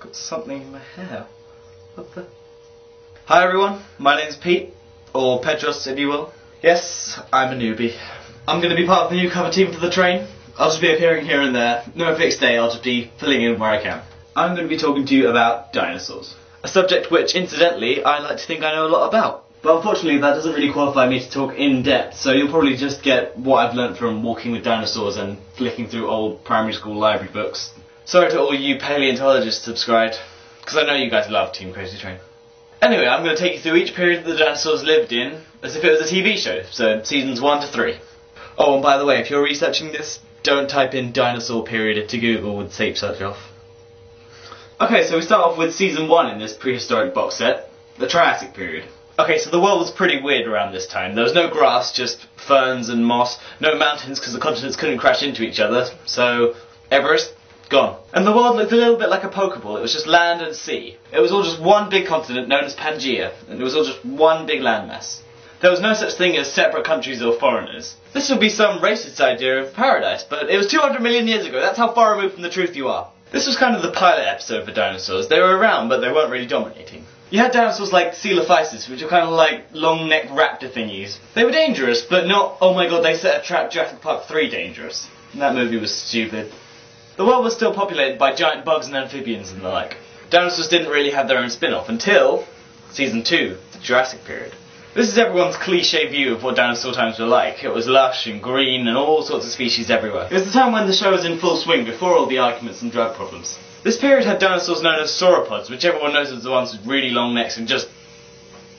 Got something in my hair. What the? Hi everyone, my name's Pete, or Petros if you will. Yes, I'm a newbie. I'm going to be part of the new cover team for the train. I'll just be appearing here and there. No fixed day, I'll just be filling in where I can. I'm going to be talking to you about dinosaurs. A subject which, incidentally, I like to think I know a lot about. But unfortunately that doesn't really qualify me to talk in depth, so you'll probably just get what I've learnt from walking with dinosaurs and flicking through old primary school library books. Sorry to all you paleontologists subscribed, because I know you guys love TeamCrazyTrain. Anyway, I'm going to take you through each period that the dinosaurs lived in, as if it was a TV show, so seasons 1 to 3. Oh, and by the way, if you're researching this, don't type in dinosaur period into Google with safe search off. Okay, so we start off with season 1 in this prehistoric box set, the Triassic Period. Okay, so the world was pretty weird around this time. There was no grass, just ferns and moss, no mountains because the continents couldn't crash into each other, so Everest, gone. And the world looked a little bit like a Pokeball. It was just land and sea. It was all just one big continent known as Pangaea, and it was all just one big landmass. There was no such thing as separate countries or foreigners. This would be some racist idea of paradise, but it was 200 million years ago. That's how far removed from the truth you are. This was kind of the pilot episode for dinosaurs. They were around, but they weren't really dominating. You had dinosaurs like Coelophysis, which were kind of like long-necked raptor thingies. They were dangerous, but not, oh my god, they set a trap, Jurassic Park 3 dangerous. That movie was stupid. The world was still populated by giant bugs and amphibians and the like. Dinosaurs didn't really have their own spin-off until season 2, the Jurassic Period. This is everyone's cliche view of what dinosaur times were like. It was lush and green and all sorts of species everywhere. It was the time when the show was in full swing before all the arguments and drug problems. This period had dinosaurs known as sauropods, which everyone knows as the ones with really long necks and just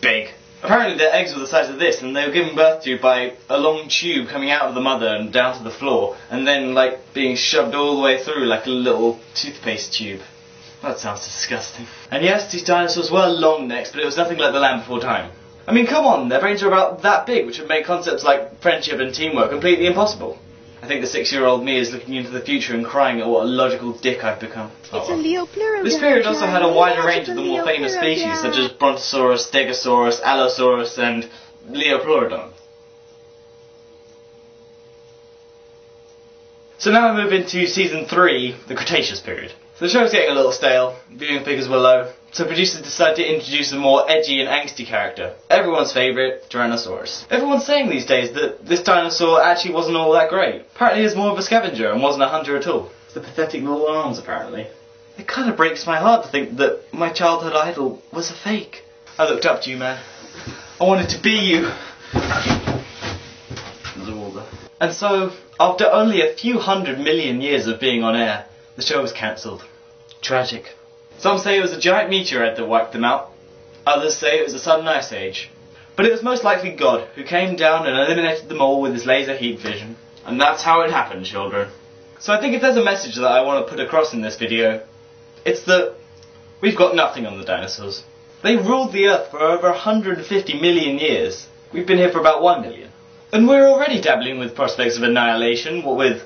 big. Apparently their eggs were the size of this, and they were given birth to by a long tube coming out of the mother and down to the floor, and then like being shoved all the way through like a little toothpaste tube. That sounds disgusting. And yes, these dinosaurs were long necks, but it was nothing like the land before time. I mean, come on, their brains are about that big, which would make concepts like friendship and teamwork completely impossible. I think the 6-year-old me is looking into the future and crying at what a logical dick I've become. It's a Leopleurodon. This period also had a wider range of the more famous species, such as Brontosaurus, Stegosaurus, Allosaurus, and Leopleurodon. So now we move into season 3, the Cretaceous Period. So the show's getting a little stale, viewing figures were low, so producers decided to introduce a more edgy and angsty character. Everyone's favourite, Tyrannosaurus. Everyone's saying these days that this dinosaur actually wasn't all that great. Apparently he was more of a scavenger and wasn't a hunter at all. The pathetic little arms, apparently. It kind of breaks my heart to think that my childhood idol was a fake. I looked up to you, man. I wanted to be you. And so, after only a few 100 million years of being on air, the show was cancelled. Tragic. Some say it was a giant meteorite that wiped them out. Others say it was a sudden ice age. But it was most likely God who came down and eliminated them all with his laser heat vision. And that's how it happened, children. So I think if there's a message that I want to put across in this video, it's that we've got nothing on the dinosaurs. They ruled the Earth for over 150 million years. We've been here for about 1 million. And we're already dabbling with prospects of annihilation, what with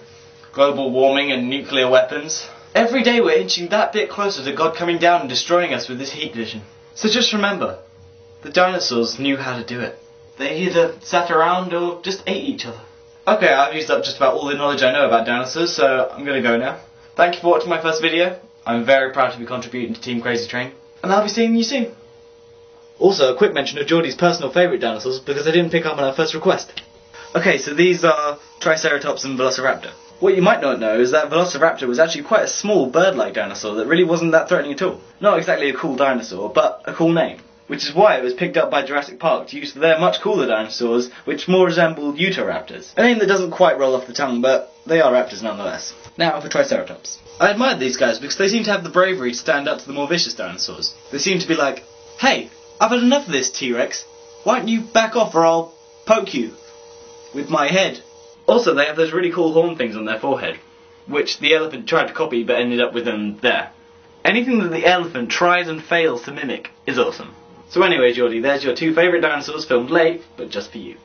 global warming and nuclear weapons. Every day we're inching that bit closer to God coming down and destroying us with his heat vision. So just remember, the dinosaurs knew how to do it. They either sat around or just ate each other. Okay, I've used up just about all the knowledge I know about dinosaurs, so I'm gonna go now. Thank you for watching my first video. I'm very proud to be contributing to Team Crazy Train, and I'll be seeing you soon. Also, a quick mention of Geordie's personal favourite dinosaurs, because I didn't pick up on her first request. Okay, so these are Triceratops and Velociraptor. What you might not know is that Velociraptor was actually quite a small bird-like dinosaur that really wasn't that threatening at all. Not exactly a cool dinosaur, but a cool name. Which is why it was picked up by Jurassic Park to use for their much cooler dinosaurs, which more resembled Utahraptors. A name that doesn't quite roll off the tongue, but they are raptors nonetheless. Now for Triceratops. I admired these guys because they seem to have the bravery to stand up to the more vicious dinosaurs. They seem to be like, hey, I've had enough of this, T-Rex. Why don't you back off or I'll poke you with my head. Also, they have those really cool horn things on their forehead, which the elephant tried to copy but ended up with them there. Anything that the elephant tries and fails to mimic is awesome. So anyway, Geordie, there's your 2 favourite dinosaurs filmed late, but just for you.